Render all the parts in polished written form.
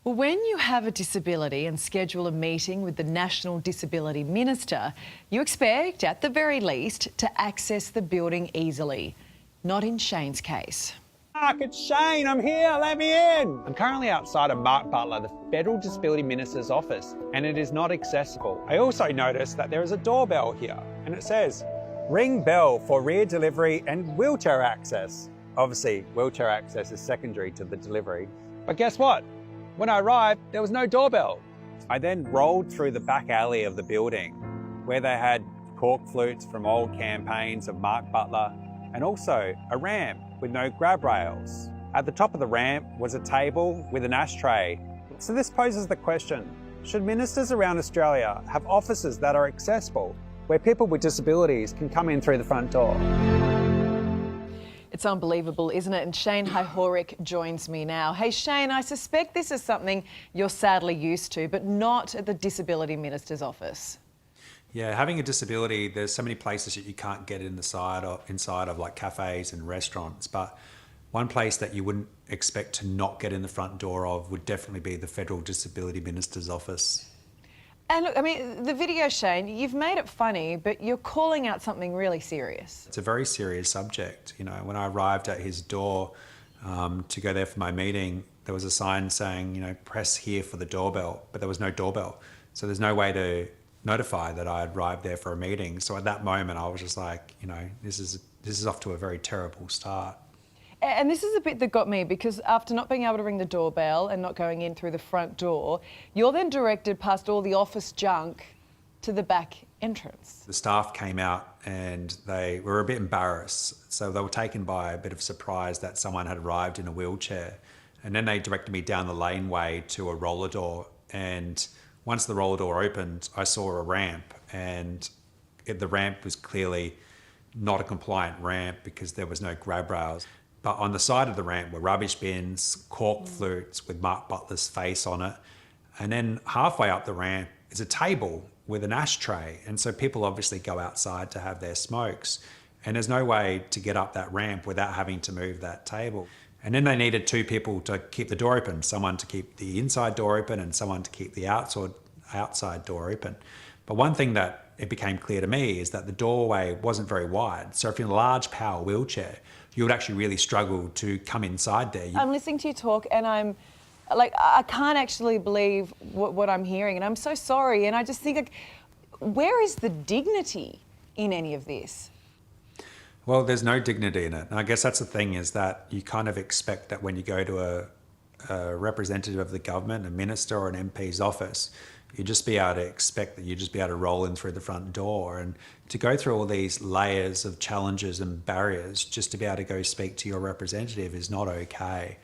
Well, when you have a disability and schedule a meeting with the National Disability Minister, you expect, at the very least, to access the building easily. Not in Shane's case. Mark, it's Shane, I'm here, let me in. I'm currently outside of Mark Butler, the Federal Disability Minister's office, and it is not accessible. I also noticed that there is a doorbell here, and it says, "Ring bell for rear delivery and wheelchair access." Obviously, wheelchair access is secondary to the delivery. But guess what? When I arrived, there was no doorbell. I then rolled through the back alley of the building, where they had cork flutes from old campaigns of Mark Butler, and also a ramp with no grab rails. At the top of the ramp was a table with an ashtray. So this poses the question, should ministers around Australia have offices that are accessible, where people with disabilities can come in through the front door? It's unbelievable, isn't it? And Shane Hihoric joins me now. Hey, Shane, I suspect this is something you're sadly used to, but not at the Disability Minister's office. Yeah, having a disability, there's so many places that you can't get inside of like cafes and restaurants. But one place that you wouldn't expect to not get in the front door of would definitely be the Federal Disability Minister's office. And look, I mean, the video, Shane, you've made it funny, but you're calling out something really serious. It's a very serious subject. You know, when I arrived at his door to go there for my meeting, there was a sign saying, you know, press here for the doorbell, but there was no doorbell. So there's no way to notify that I had arrived there for a meeting. So at that moment, I was just like, you know, this is off to a very terrible start. And this is a bit that got me, because after not being able to ring the doorbell and not going in through the front door, you're then directed past all the office junk to the back entrance. The staff came out and they were a bit embarrassed. So they were taken by a bit of surprise that someone had arrived in a wheelchair. And then they directed me down the laneway to a roller door. And once the roller door opened, I saw a ramp, and the ramp was clearly not a compliant ramp because there was no grab rails. But on the side of the ramp were rubbish bins, cork flutes with Mark Butler's face on it. And then halfway up the ramp is a table with an ashtray. And so people obviously go outside to have their smokes. And there's no way to get up that ramp without having to move that table. And then they needed two people to keep the door open, someone to keep the inside door open and someone to keep the outside door open. But one thing that it became clear to me is that the doorway wasn't very wide. So if you're in a large power wheelchair, you would actually really struggle to come inside there. I'm listening to you talk and I'm like, I can't actually believe what I'm hearing, and I'm so sorry. And I just think, like, where is the dignity in any of this? Well, there's no dignity in it. And I guess that's the thing, is that you kind of expect that when you go to a representative of the government, a minister or an MP's office, you just be able to expect that you just be able to roll in through the front door, and to go through all these layers of challenges and barriers just to be able to go speak to your representative is not okay.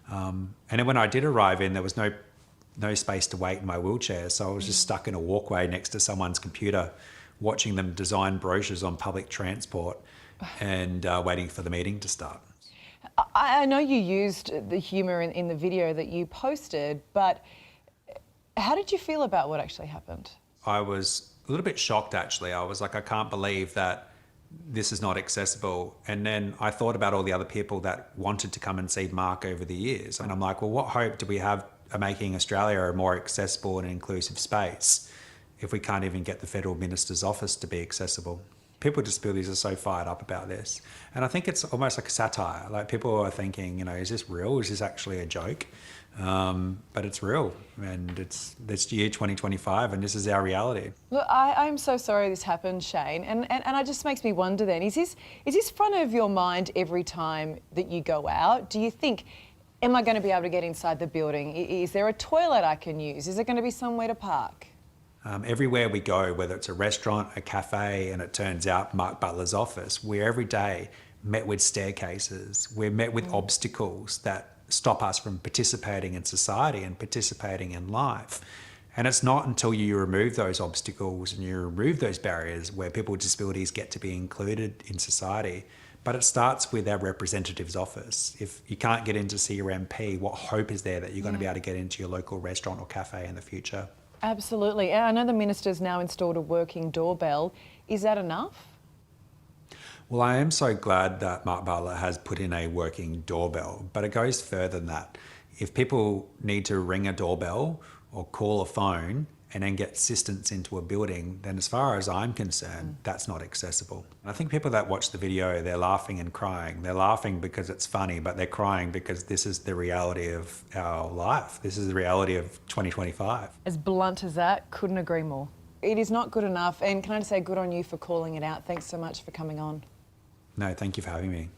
And then when I did arrive in, there was no space to wait in my wheelchair, so I was just stuck in a walkway next to someone's computer, watching them design brochures on public transport and waiting for the meeting to start. I know you used the humour in the video that you posted, but how did you feel about what actually happened? I was a little bit shocked, actually. I was like, I can't believe that this is not accessible. And then I thought about all the other people that wanted to come and see Mark over the years. And I'm like, well, what hope do we have of making Australia a more accessible and inclusive space if we can't even get the Federal Minister's office to be accessible? People with disabilities are so fired up about this. And I think it's almost like a satire. Like, people are thinking, you know, is this real? Is this actually a joke? But it's real, and it's year 2025, and this is our reality. Look, I'm so sorry this happened, Shane, and it just makes me wonder then, is this front of your mind every time that you go out? Do you think, am I going to be able to get inside the building? Is there a toilet I can use? Is there going to be somewhere to park? Everywhere we go, whether it's a restaurant, a cafe, and it turns out Mark Butler's office, we're every day met with staircases, we're met with obstacles that stop us from participating in society and participating in life. And it's not until you remove those obstacles and you remove those barriers where people with disabilities get to be included in society. But it starts with our representative's office. If you can't get in to see your MP, what hope is there that you're going to be able to get into your local restaurant or cafe in the future? Absolutely. I know the minister's now installed a working doorbell. Is that enough? Well, I am so glad that Mark Butler has put in a working doorbell, but it goes further than that. If people need to ring a doorbell or call a phone and then get assistance into a building, then as far as I'm concerned, that's not accessible. And I think people that watch the video, they're laughing and crying. They're laughing because it's funny, but they're crying because this is the reality of our life. This is the reality of 2025. As blunt as that, couldn't agree more. It is not good enough, and can I just say good on you for calling it out. Thanks so much for coming on. No, thank you for having me.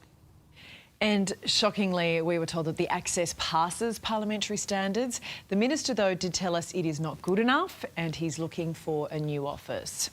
And shockingly, we were told that the access passes parliamentary standards. The minister, though, did tell us it is not good enough and he's looking for a new office.